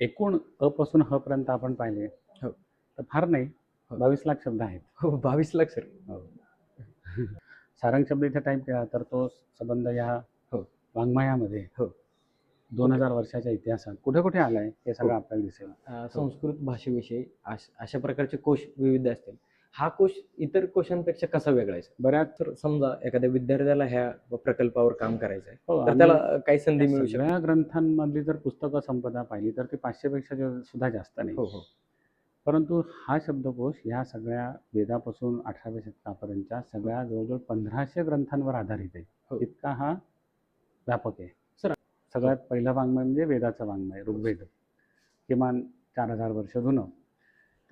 एकूण अ पासून ह पर्यंत आपण पाहिले हो. तर फार नाही, हो. 22,00,000 शब्द आहेत. हो, 22,00,000 सर. हो. सारंग शब्द इथे टाईप केला तर तो संबंध या हो. वाङ्मयामध्ये हो. 2000 वर्षाच्या इतिहासात कुठे-कुठे आलाय हे सगळं आपल्याला दिसेल. संस्कृत भाषेविषयी अशा प्रकारचे कोश विविध असतील. हा कोश इतर कोशांपेक्षा कसा वेगळा आहे सर? बऱ्याच तर समजा एखाद्या विद्यार्थ्याला ह्या प्रकल्पावर काम करायचं आहे, हो, तर आणि त्याला काही संधी त्या मिळू शकते? सगळ्या ग्रंथांमधली जर पुस्तकं संपदा पाहिली तर ती 500 पेक्षा सुद्धा जास्त नाही. हो, हो. परंतु हा शब्दकोश ह्या सगळ्या वेदापासून 18व्या शतकापर्यंतच्या सगळ्या जवळजवळ 1500 ग्रंथांवर आधारित आहे. हो. इतका हा व्यापक आहे. सर, सगळ्यात पहिलं वाङ्मय म्हणजे वेदाचं वाङ्मय ऋग्वेद, किमान 4000 वर्ष जुनं.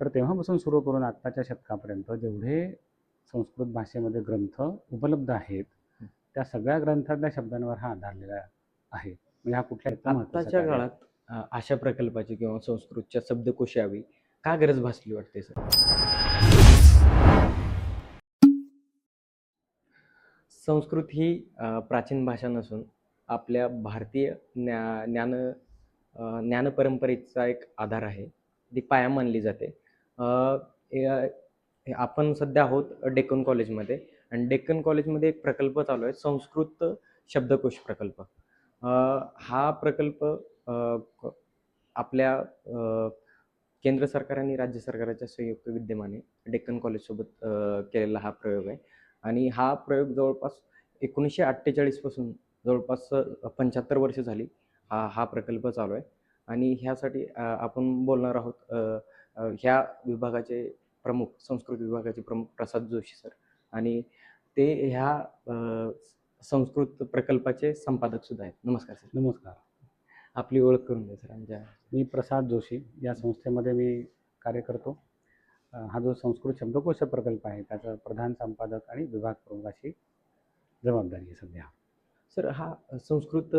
तर तेव्हापासून सुरू करून आत्ताच्या शतकापर्यंत जेवढे संस्कृत भाषेमध्ये ग्रंथ उपलब्ध आहेत त्या सगळ्या ग्रंथातल्या शब्दांवर हा आधारलेला आहे. म्हणजे हा कुठल्या आत्ताच्या काळात अशा प्रकल्पाची किंवा संस्कृतच्या शब्दकोश यावी का गरज भासली वाटते सर? संस्कृत ही प्राचीन भाषा नसून आपल्या भारतीय ज्ञान परंपरेचा एक आधार आहे. ती पाया मानली जाते. आपण सध्या आहोत डेक्कन कॉलेजमध्ये आणि डेक्कन कॉलेजमध्ये एक प्रकल्प चालू आहे, संस्कृत शब्दकोश प्रकल्प. हा प्रकल्प आपल्या केंद्र सरकार आणि राज्य सरकाराच्या संयुक्त विद्यमाने डेक्कन कॉलेजसोबत केलेला हा प्रयोग आहे. आणि हा प्रयोग जवळपास 1948 पासून जवळपास 75 वर्ष झाली हा प्रकल्प चालू आहे. आणि ह्यासाठी आपण बोलणार आहोत ह्या विभागाचे प्रमुख, संस्कृत विभागाचे प्रमुख प्रसाद जोशी सर. आणि ते ह्या संस्कृत प्रकल्पाचे संपादक सुद्धा आहेत. नमस्कार सर. नमस्कार. आपली ओळख करून द्या सर आमच्या. मी प्रसाद जोशी या संस्थेमध्ये मी कार्य करतो. हा जो संस्कृत शब्दकोश प्रकल्प आहे त्याचा प्रधान संपादक आणि विभाग प्रमुख अशी जबाबदारी आहे सध्या. सर, हा संस्कृत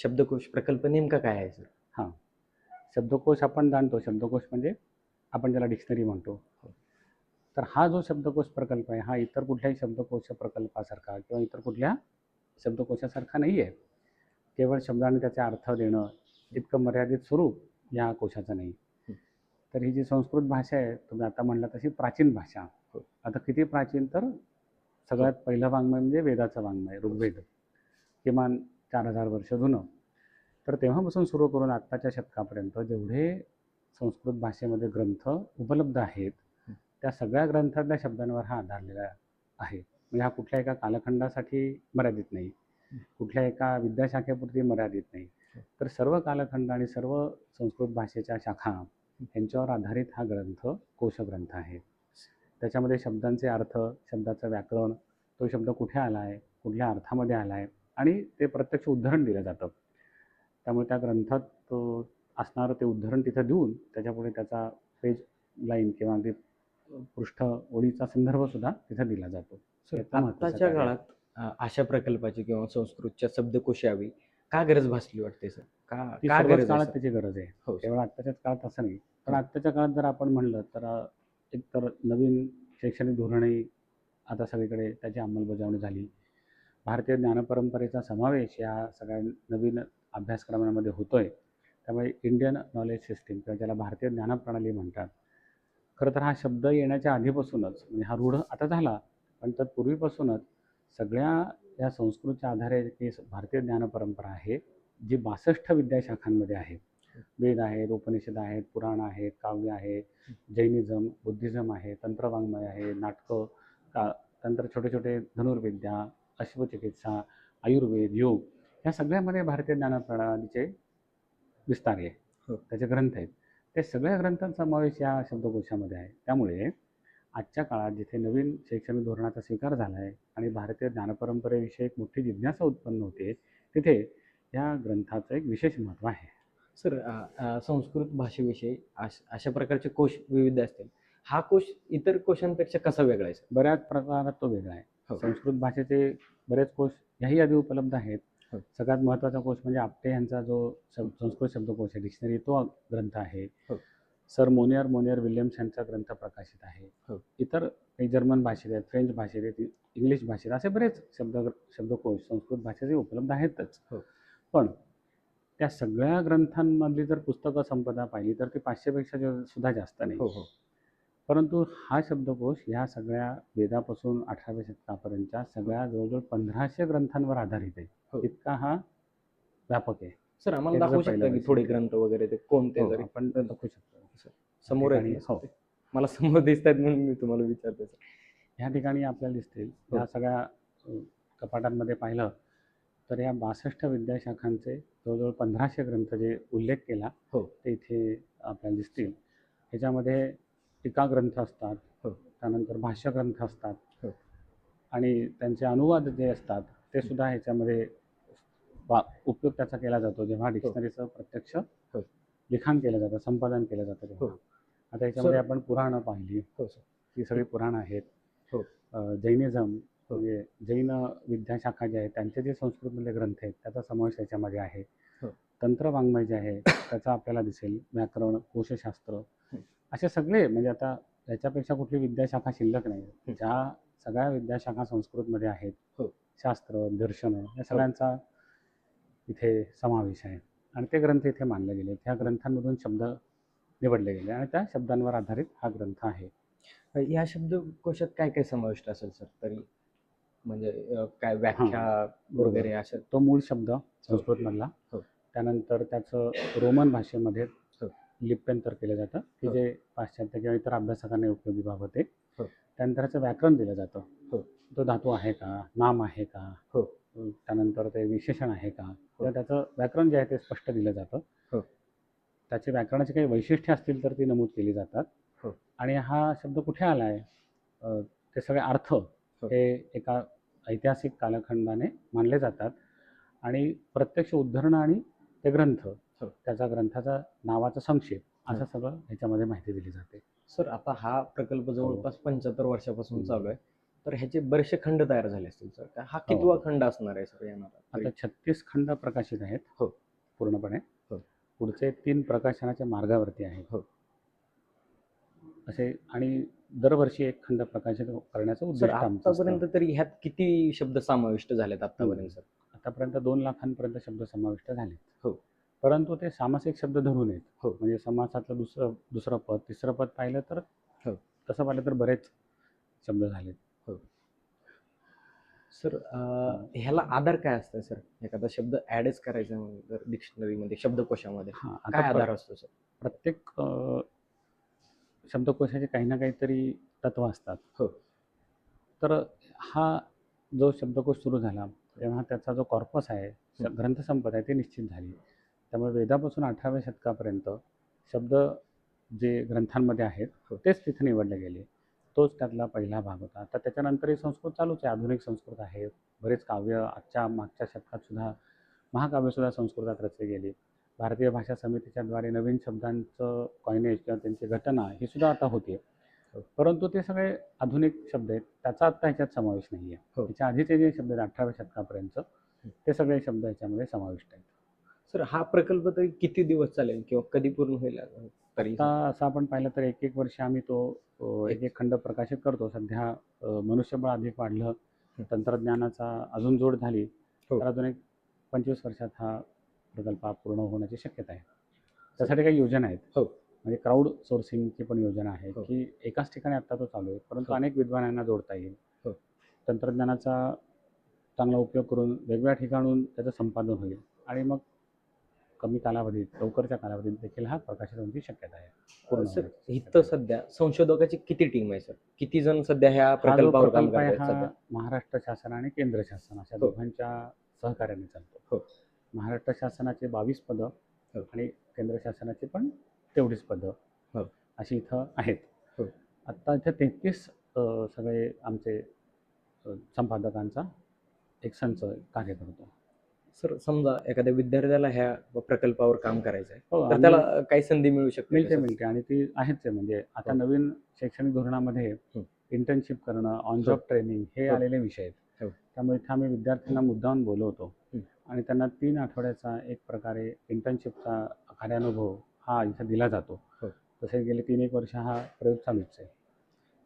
शब्दकोश प्रकल्प नेमका काय आहे सर? हां, शब्दकोश आपण जाणतो. शब्दकोश म्हणजे आपण ज्याला डिक्शनरी म्हणतो. तर हा जो शब्दकोश प्रकल्प आहे हा इतर कुठल्याही शब्दकोश प्रकल्पासारखा किंवा इतर कुठल्या शब्दकोशासारखा नाही आहे. केवळ शब्दाने त्याचे अर्थ देणं इतकं मर्यादित स्वरूप या कोशाचं नाही. तर ही जी संस्कृत भाषा आहे तुम्ही आता म्हणला तशी प्राचीन भाषा. आता किती प्राचीन तर सगळ्यात पहिलं वाङ्मय म्हणजे वेदाचं वाङ्मय ऋग्वेद, किमान 4000 वर्ष जुनं. तर तेव्हापासून सुरू करून आत्ताच्या शतकापर्यंत जेवढे संस्कृत भाषेमध्ये ग्रंथ उपलब्ध आहेत त्या सगळ्या ग्रंथातल्या शब्दांवर हा आधारलेला आहे. म्हणजे हा कुठल्या एका कालखंडासाठी मर्यादित नाही, कुठल्या एका विद्याशाखेपुरती मर्यादित नाही, तर सर्व कालखंड आणि सर्व संस्कृत भाषेच्या शाखा यांच्यावर आधारित हा ग्रंथ कोशग्रंथ आहे. त्याच्यामध्ये शब्दांचे अर्थ, शब्दाचं व्याकरण, तो शब्द कुठे आला आहे, कुठल्या अर्थामध्ये आला आहे आणि ते प्रत्यक्ष उद्धरण दिलं जातं. त्यामुळे त्या ग्रंथात असणारं ते उद्धरण तिथं देऊन त्याच्यापुढे त्याचा पेज लाईन किंवा अगदी पृष्ठ ओळीचा संदर्भसुद्धा तिथं दिला जातो. आत्ताच्या काळात अशा प्रकल्पाची किंवा संस्कृतच्या शब्दकोश यावी का गरज भासली वाटते सर? का सर्वच गरज काळात आहे? त्याची गरज आहे. हो. केवळ आत्ताच्याच काळात असं नाही. पण आत्ताच्या काळात जर आपण म्हणलं तर एकतर नवीन शैक्षणिक धोरणही आता सगळीकडे त्याची अंमलबजावणी झाली. भारतीय ज्ञानपरंपरेचा समावेश या सगळ्या नवीन अभ्यासक्रमांमध्ये होतोय. त्यामुळे इंडियन नॉलेज सिस्टीम किंवा ज्याला भारतीय ज्ञानप्रणाली म्हणतात. खरं तर हा शब्द येण्याच्या आधीपासूनच म्हणजे हा रूढ आता झाला, पण तत्पूर्वीपासूनच सगळ्या या संस्कृतच्या आधारे जी भारतीय ज्ञानपरंपरा आहे जी 62 विद्याशाखांमध्ये आहे. वेद आहेत, उपनिषद आहेत, पुराण आहेत, काव्य आहे, जैनिझम, बुद्धिझम आहे, तंत्रवाङ्मय आहे, नाटकं, तंत्र, छोटे छोटे धनुर्विद्या, अश्वचिकित्सा, आयुर्वेद, योग या सगळ्यामध्ये भारतीय ज्ञानप्रणालीचे विस्तार आहे. त्याचे ग्रंथ आहेत. ते सगळ्या ग्रंथांचा समावेश या शब्दकोशामध्ये आहे. त्यामुळे आजच्या काळात जिथे नवीन शैक्षणिक धोरणाचा स्वीकार झाला आहे आणि भारतीय ज्ञानपरंपरेविषयी एक मोठी जिज्ञासा उत्पन्न होते, तिथे या ग्रंथाचं एक विशेष महत्त्व आहे. सर, संस्कृत भाषेविषयी अशा प्रकारचे कोश विविध असतील. हा कोश इतर कोशांपेक्षा कसा वेगळा आहे सर? बऱ्याच प्रकारात तो वेगळा आहे. संस्कृत भाषेचे बरेच कोश याही आधी उपलब्ध आहेत. सगळ्यात महत्त्वाचा कोश म्हणजे आपटे यांचा जो संस्कृत शब्दकोश आहे, डिक्शनरी, तो ग्रंथ आहे. सर मोनियर विल्यम्स यांचा ग्रंथ प्रकाशित आहे. इतर काही जर्मन भाषेत आहेत, फ्रेंच भाषेत आहेत, इंग्लिश भाषेत असे बरेच शब्दकोश संस्कृत भाषेचे उपलब्ध आहेतच. पण त्या सगळ्या ग्रंथांमधली जर पुस्तकं संपदा पाहिली तर ती 500पेक्षा सुद्धा जास्त नाही. हो हो परंतु हा शब्दकोश ह्या सगळ्या वेदापासून 18व्या शतकापर्यंतच्या सगळ्या जवळजवळ 1500 ग्रंथांवर आधारित आहे. हो. इतका हा व्यापक आहे. सर, आम्हाला हे त्याचं दाखवू पहिलं शकता की वैशिष्ट्य. थोडे ग्रंथ वगैरे ते कोणते हो, जरी आपण दाखवू शकतो. समोर आहेत ठिकाणी ना, हो. ते? मला समोर दिसत आहेत म्हणून मी तुम्हाला विचारतो सर. ह्या ठिकाणी आपल्याला दिसतील हो. ह्या सगळ्या कपाटांमध्ये पाहिलं तर या 62 विद्याशाखांचे जवळजवळ 1500 ग्रंथ जे उल्लेख केला हो ते इथे आपल्याला दिसतील. ह्याच्यामध्ये टीका ग्रंथ असतात, हो त्यानंतर भाष्य ग्रंथ असतात हो आणि त्यांचे अनुवाद जे असतात ते सुद्धा ह्याच्यामध्ये उपयोग त्याचा केला जातो जेव्हा डिक्शनरीचं प्रत्यक्ष हो लिखाण केलं जातं, संपादन केलं जातं तेव्हा. हो. आता याच्यामध्ये सर- आपण पुराणं पाहिली, हो सर. ही सगळी पुराणं आहेत. हो जैनिझम म्हणजे जैन विद्याशाखा ज्या आहेत त्यांचे जे संस्कृतमधले ग्रंथ आहेत त्याचा समावेश याच्यामध्ये आहे. हो. तंत्र वाङ्मय जे आहे त्याचा आपल्याला दिसेल, व्याकरण, कोशशास्त्र, हं. असे सगळे म्हणजे आता याच्यापेक्षा कुठली विद्याशाखा शिल्लक नाही. हं. ज्या सगळ्या विद्याशाखा संस्कृतमध्ये आहेत, हो. शास्त्र, दर्शन या सगळ्यांचा इथे समावेश आहे आणि ते ग्रंथ इथे मानले गेले. त्या ग्रंथांमधून शब्द निवडले गेले आणि त्या शब्दांवर आधारित हा ग्रंथ आहे. या शब्दकोशात काय काय समाविष्ट असेल सर तरी, म्हणजे काय व्याख्या बरोबर. वगैरे अशा? तो मूळ शब्द संस्कृतमधला, हो. त्यानंतर त्याचं रोमन भाषेमध्ये हो. लिप्यंतर केलं जातं की हो. जे पाश्चात्य किंवा इतर अभ्यासकांना उपयोगी बाबत आहे. हो. त्यानंतर त्याचं व्याकरण दिलं जातं. हो. तो धातू आहे का, नाम आहे का, हो. त्यानंतर ते विशेषण आहे का, तर त्याचं व्याकरण जे आहे ते स्पष्ट दिलं जातं. हो. त्याचे व्याकरणाची काही वैशिष्ट्ये असतील तर ती नमूद केली जातात. हो. आणि हा शब्द कुठे आला आहे, ते सगळे अर्थ हे एका ऐतिहासिक कालखंडाने मानले जातात आणि प्रत्यक्ष उद्धरणं आणि ते ग्रंथ, त्याचा ग्रंथाचा नावाचा संक्षेप असं सगळं ह्याच्यामध्ये माहिती दिली जाते. सर, आता हा प्रकल्प जवळपास 75 वर्षापासून चालू आहे, तर ह्याचे बरेचसे खंड तयार झाले असतील सर. हा कितवा खंड असणार आहे सर येणार? आता 36 खंड प्रकाशित आहेत. हो. पूर्णपणे. हो. पुढचे 3 प्रकाशनाच्या मार्गावरती आहेत. हो. असे आणि दरवर्षी एक खंड प्रकाशित करण्याचं सर, उद्दिष्ट आमचं असतं. आतापर्यंत तरी ह्यात किती शब्द समाविष्ट झालेत आतापर्यंत सर? आतापर्यंत 2 लाखांपर्यंत शब्द समाविष्ट झाले. हो. परंतु ते सामासिक शब्द धरून आहेत. हो. म्हणजे समासातलं दुसरं पद, तिसरं पद पाहिलं तर हो. तसं पाहिलं तर बरेच शब्द झालेत. हो. सर, ह्याला आधार काय असतं सर? एखादा शब्द ॲडच करायचा म्हणजे डिक्शनरीमध्ये, शब्दकोशामध्ये काय आधार असतो सर? प्रत्येक शब्दकोशाचे काही ना काहीतरी तत्व असतात. हो. तर हा जो शब्दकोश सुरू झाला तेव्हा त्याचा जो कॉर्पस आहे, ग्रंथसंपदा आहे, ती निश्चित झाली. त्यामुळे वेदापासून 18व्या शतकापर्यंत शब्द जे ग्रंथांमध्ये आहेत तेच तिथे निवडले गेले. तोच त्यातला पहिला भाग होता. तर त्याच्यानंतरही संस्कृत चालूच आहे, आधुनिक संस्कृत आहे. बरेच काव्य मागच्या शतकात सुद्धा महाकाव्यसुद्धा संस्कृतात रचली गेली. भारतीय भाषा समितीच्या द्वारे नवीन शब्दांचं कॉइनेज किंवा त्यांची घटना ही सुद्धा आता होते. परंतु ते सगळे आधुनिक शब्द आहेत, त्याचा आत्ता ह्याच्यात समावेश नाही आहे. त्याच्या आधीचे जे शब्द आहेत 18व्या शतकापर्यंत ते सगळे शब्द ह्याच्यामध्ये समाविष्ट आहेत. सर, हा प्रकल्प तरी किती दिवस चालेल किंवा कधी पूर्ण होईल तरी? आता असं आपण पाहिलं तर एक वर्ष आम्ही तो एक खंड प्रकाशित करतो. सध्या मनुष्यबळ अधिक वाढलं, तंत्रज्ञानाचा अजून जोड झाली तर अजून एक 25 वर्षात हा प्रकल्प पूर्ण होण्याची शक्यता आहे. त्यासाठी काही योजना आहेत. म्हणजे क्राऊड सोर्सिंगची पण योजना आहे की एकाच ठिकाणी आत्ता तो चालू आहे, परंतु अनेक विद्वानांना जोडता येईल. तंत्रज्ञानाचा चांगला उपयोग करून वेगवेगळ्या ठिकाणून त्याचं संपादन होईल आणि मग कमी कालावधीत, लवकरच्या कालावधीत देखील हा प्रकाशित होण्याची शक्यता आहे. सर, इथं सध्या संशोधकाची किती टीम आहे सर? किती जण सध्या ह्या प्रकल्पावर काम करतायत सध्या? महाराष्ट्र शासन आणि केंद्र शासन अशा दोघांच्या सहकार्याने चालतो. महाराष्ट्र शासनाचे 22 पदं आणि केंद्र शासनाची पण तेवढीच पदं अशी इथं आहेत. आत्ता इथे 33 सगळे आमचे संपादकांचा एक संच कार्य करतो. सर, समजा एखाद्या विद्यार्थ्याला ह्या प्रकल्पावर काम करायचं आहे, हो, तर त्याला काही संधी मिळू शकते? मिळते आणि ती आहेच आहे. म्हणजे आता नवीन शैक्षणिक धोरणामध्ये इंटर्नशिप करणं, ऑन जॉब ट्रेनिंग हे आलेले विषय आहेत. त्यामुळे इथे आम्ही विद्यार्थ्यांना मुद्दाम बोलवतो आणि त्यांना 3 आठवड्याचा एक प्रकारे इंटर्नशिपचा कार्यानुभव हा इथे दिला जातो. तसे गेले 3-1 वर्ष हा प्रयोग चालूच आहे.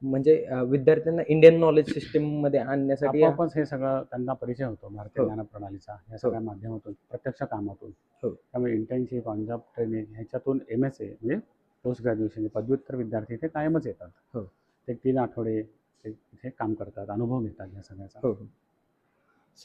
म्हणजे विद्यार्थ्यांना इंडियन नॉलेज सिस्टीम मध्ये आणण्यासाठी आपोआपच हे सगळं त्यांना परिचय होतो भारतीय हो. ज्ञान प्रणालीचा या सगळ्या माध्यमातून, प्रत्यक्ष कामातून. हो. त्यामुळे इंटर्नशिप, ऑन जॉब ट्रेनिंग ह्याच्यातून MSA म्हणजे पोस्ट ग्रॅज्युएशन पदव्युत्तर विद्यार्थी ते कायमच येतात. हो. ते 3 आठवडे ते तिथे काम करतात, अनुभव घेतात या सगळ्याचा. हो.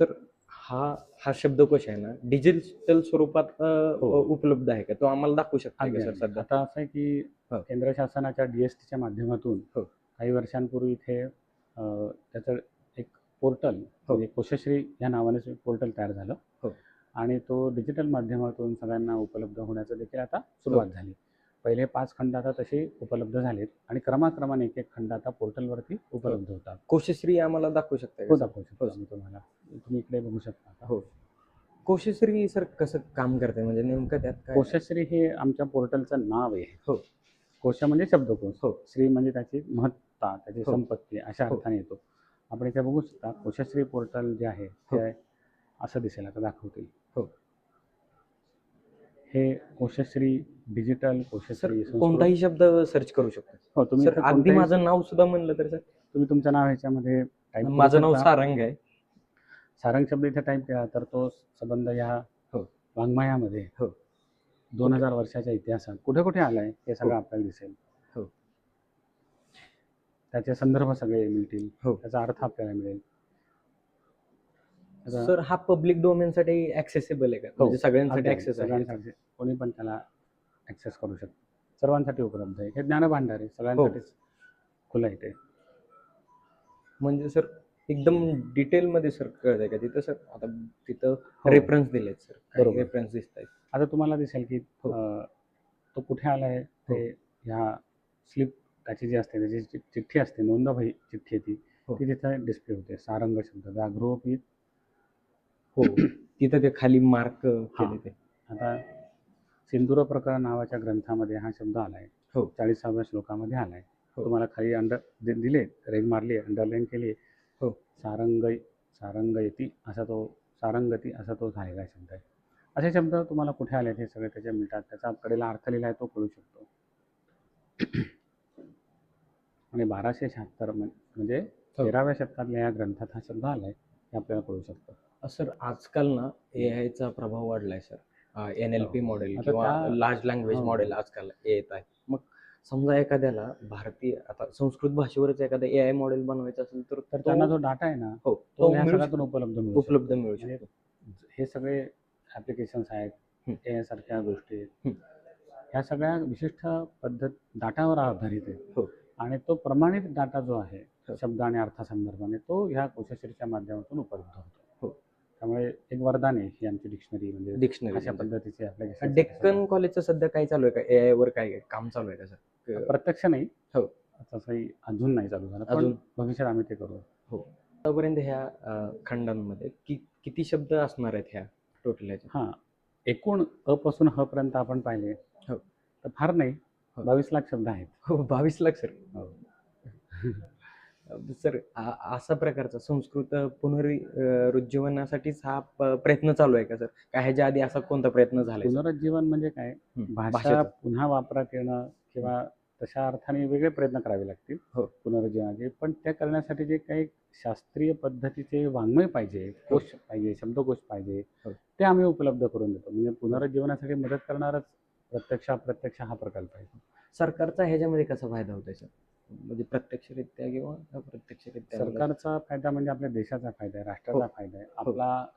सर, हा शब्दकोश आहे ना डिजिटल स्वरूपात हो. उपलब्ध आहे का? तो आम्हाला दाखवू शकता का अगदी, सर अगदी. सध्या? आता असं आहे की हो. केंद्र शासनाच्या DSTच्या माध्यमातून हो. काही वर्षांपूर्वी इथे त्याचं एक पोर्टल म्हणजे कोशश्री या नावाने पोर्टल तयार झालं. हो. आणि तो डिजिटल माध्यमातून सगळ्यांना उपलब्ध होण्याचं देखील आता सुरुवात झाली. पहिले 5 खंड आता तसे उपलब्ध झालेत आणि क्रमाक्रमाने एक एक खंड आता पोर्टलवरती उपलब्ध होतात. कोशश्री आम्हाला दाखवू शकता हो, का? दाखवू शकतो मी तुम्हाला. तुम्ही इकडे बघू शकता आता. हो. कोशश्री सर कसं काम करते, म्हणजे नेमकं त्यात काय? कोशश्री हे आमच्या पोर्टलचं नाव आहे. हो. कोश म्हणजे शब्दकोश. हो. श्री म्हणजे त्याची महत्ता, त्याची हो. संपत्ती अशा हो. अर्थाने येतो. आपण इथे बघू शकता कोशश्री पोर्टल जे आहे ते असं दिसेल, आता दाखवतील. हो. हे कोशश्री डिजिटल कोशश्री संस्कृत. कोणताही शब्द सर्च करू शकतो. हो, तुम्ही सर इथे अगदी कोणताही माझं नाव सुद्धा म्हणलं तर सर? तुम्ही तुमचं नाव ह्याच्यामध्ये टाईप करू माझं नाव शकता. सारंग आहे. सारंग शब्द इथे टाईप केला तर तो संबंध या हो. वाङ्मयामध्ये हो. 2000 वर्षाच्या इतिहासात कुठे कुठे आलाय हे सगळं आपल्याला दिसेल. हो. त्याचे संदर्भ सगळे मिळतील. हो. त्याचा अर्थ आपल्याला मिळेल. आता सर हा पब्लिक डोमेन साठी ऍक्सेसिबल आहे का? म्हणजे सगळ्यांसाठी अगदी, ऍक्सेस आहे? सगळ्यांसाठी कोणी पण त्याला ऍक्सेस करू शकतो. सर्वांसाठी उपलब्ध आहे. हे ज्ञानभांडार आहे, सगळ्यांसाठीच खुलं आहे ते. म्हणजे सर एकदम डिटेलमध्ये सर कळतंय का तिथं सर? आता तिथं हो. रेफरन्स दिलेत सर, बरोबर. रेफरन्स दिसत आहेत. आता तुम्हाला दिसेल की हो. तो कुठे आलाय ते ह्या स्लिप त्याची जी असते त्याची चिठ्ठी असते, नोंदवही चिठ्ठी आहे ती हो. ती तिथे डिस्प्ले होते. सारंग शब्द व्याघ्रोपीत. हो. तिथं ते खाली मार्क केले ते. आता सिंधूर प्रकरण नावाच्या ग्रंथामध्ये हा शब्द आलाय. हो. 40व्या श्लोकामध्ये आलाय. हो. तुम्हाला खाली दिले, रेग मारली, अंडरलाईन केली. हो. सारंगयती असा तो सारंगती असा तो झालेला शब्द आहे. असे शब्द तुम्हाला कुठे आले हे सगळे त्याचे मिळतात. त्याचा कडेला अर्थ लिहिला आहे तो कळू शकतो. आणि 1276 म्हणजे 13व्या शतकातल्या या ग्रंथात हा शब्द आलाय हे आपल्याला कळू शकतं. सर आजकाल ना AI चा प्रभाव वाढलाय सर. NLP मॉडेल आता किंवा त्या- लार्ज लँग्वेज मॉडेल आजकाल येत आहे. मग समजा एखाद्याला भारतीय आता संस्कृत भाषेवरच एखादा AI मॉडेल बनवायचं असेल तर त्यांना जो डाटा आहे ना हो तो तो या मिळू सगळ्यातून उपलब्ध मिळू म्हणजे शकतो. हे सगळे ॲप्लिकेशन्स आहेत, AI सारख्या गोष्टी हं. ह्या सगळ्या विशिष्ट पद्धत डाटावर आधारित आहे. हो. आणि तो प्रमाणित डाटा जो आहे हो. शब्द आणि अर्थसंदर्भाने तो ह्या कोशश्रीच्या माध्यमातून उपलब्ध होतो. हो. त्यामुळे एक वरदान आहे ही आमची डिक्शनरी, म्हणजे डिक्शनरी अशा पद्धतीचे ॲप्लिकेशन. डेक्कन कॉलेजचं सध्या काय चालू आहे का? AI वर काय काम चालू आहे का सर? प्रत्यक्ष नाही, हो. तसंही अजून नाही चालू झालं, पण अजून भविष्यात आम्ही ते करू. हो. आतापर्यंत ह्या खंडांमध्ये किती शब्द असणार आहेत ह्या टोटल ह्याच्या? हां, एकूण अ पासून ह पर्यंत आपण पाहिले हो. तर फार नाही, 22 लाख शब्द आहेत. हो, 22 लाख सर. हो. सर असा प्रकारचा संस्कृत पुनरुज्जीवनासाठीच हा प्रयत्न चालू आहे का सर? का ह्याच्या आधी असा कोणता प्रयत्न झालाय? पुनरुज्जीवन म्हणजे काय, भाषा भाषेचं. पुन्हा वापरात येणं किंवा तशा अर्थाने वेगळे प्रयत्न करावे लागतील हो. पुनरुज्जीवनाचे. पण त्या करण्यासाठी जे काही शास्त्रीय पद्धतीचे वाङ्मय पाहिजे, कोश पाहिजे, शब्दकोश पाहिजे, हो. ते आम्ही उपलब्ध करून देतो. म्हणजे पुनरुज्जीवनासाठी मदत करणारच प्रत्यक्ष अप्रत्यक्ष हा प्रकल्प आहे. सरकारचा ह्याच्यामध्ये कसा फायदा होतोय सर? म्हणजे प्रत्यक्षरित्या किंवा अप्रत्यक्षरित्या? सरकारचा फायदा म्हणजे आपल्या देशाचा फायदा आहे, राष्ट्राचा फायदा आहे.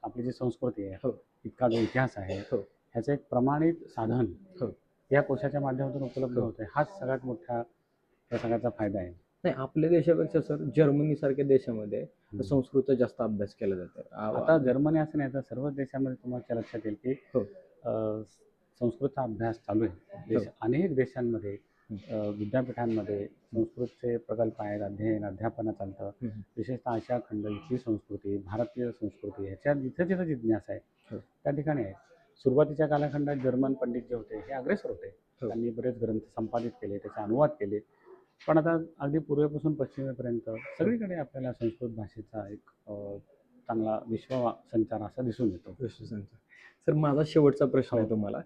आपली जी संस्कृती आहे, हो. इतका जो इतिहास आहे, ह्याचं एक प्रमाणित साधन या कोशाच्या माध्यमातून उपलब्ध होते. हाच सगळ्यात मोठा या सगळ्याचा फायदा आहे. नाही, आपल्या देशापेक्षा सर जर्मनी सारख्या देशामध्ये संस्कृत जास्त अभ्यास केला जातो. आता जर्मनी असं नाही तर सर्व देशामध्ये तुम्हाला लक्षात येईल की हो. संस्कृतचा अभ्यास चालू आहे. अनेक देशांमध्ये विद्यापीठांमध्ये संस्कृतचे प्रकल्प आहेत, अध्यापन चालतं. विशेषतः आशिया खंड, इथली संस्कृती, भारतीय संस्कृती ह्याच्यात जिथं जिथं जिज्ञासा आहे त्या ठिकाणी आहे. सुरुवातीच्या कालखंडात जर्मन पंडित जे होते हे अग्रेसर होते. त्यांनी बरेच ग्रंथ संपादित केले, त्याचे अनुवाद केले. पण आता अगदी पूर्वेपासून पश्चिमेपर्यंत सगळीकडे आपल्याला संस्कृत भाषेचा एक चांगला विश्व संचार असा दिसून येतो. सर माझा शेवटचा प्रश्न आहे तुम्हाला,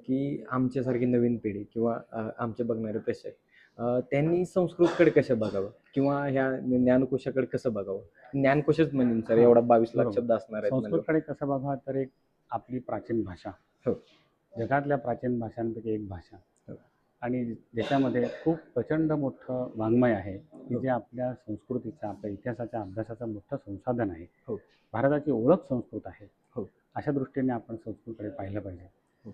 की आमच्यासारखी नवीन पिढी किंवा आमचे बघणारे प्रेक्षक त्यांनी संस्कृतकडे कसं बघावं किंवा ह्या ज्ञानकोशाकडे कसं बघावं? ज्ञानकोशच म्हणेन सर, हां, एवढा 22 लाख बरोबर. शब्द असणार आहेत म्हणल्यावर. संस्कृतकडे कसं बघा तर एक आपली प्राचीन भाषा, हो. जगातल्या प्राचीन भाषांपैकी एक भाषा हो. आणि ज्याच्यामध्ये खूप प्रचंड मोठं वाङ्मय आहे, की हो. जे आपल्या संस्कृतीचं, आपल्या इतिहासाच्या अभ्यासाचं मोठं संसाधन आहे. हो. भारताची ओळख संस्कृत आहे. हो. अशा दृष्टीने आपण संस्कृतकडे पाहिलं पाहिजे. हो.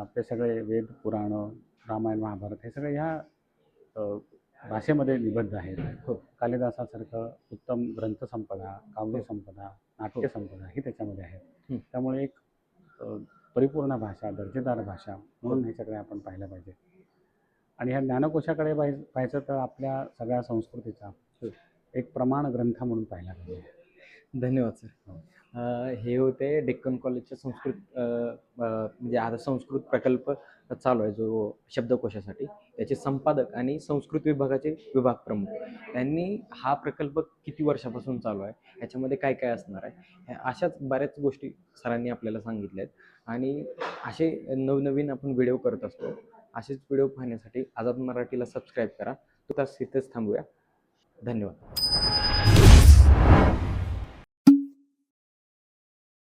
आपले सगळे वेद, पुराणं, रामायण, महाभारत हे सगळे ह्या अ, भाषेमध्ये निबद्ध आहेत. हो. कालिदासासारखं उत्तम ग्रंथसंपदा, काव्य हो. संपदा, नाट्य संपदा ही त्याच्यामध्ये आहे. हं. त्यामुळे एक परिपूर्ण भाषा, दर्जेदार भाषा म्हणून हे सगळे आपण पाहिलं पाहिजे. आणि ह्या ज्ञानकोशाकडे पाहायचं तर आपल्या सगळ्या संस्कृतीचा एक प्रमाण ग्रंथ म्हणून पाहिला पाहिजे. धन्यवाद सर. हो. हे होते डेक्कन कॉलेजच्या संस्कृत म्हणजे आता संस्कृत प्रकल्प चालू आहे जो शब्दकोशासाठी. त्याचे संपादक आणि संस्कृत विभागाचे विभाग प्रमुख यांनी हा प्रकल्प किती वर्षापासून चालू आहे, ह्याच्यामध्ये काय काय असणार आहे, ह्या अशाच बऱ्याच गोष्टी सरांनी आपल्याला सांगितल्या आहेत. आणि असे नवनवीन आपण व्हिडिओ करत असतो. असेच व्हिडिओ पाहण्यासाठी आझाद मराठीला सबस्क्राईब करा. तू इथंच थांबूया. धन्यवाद.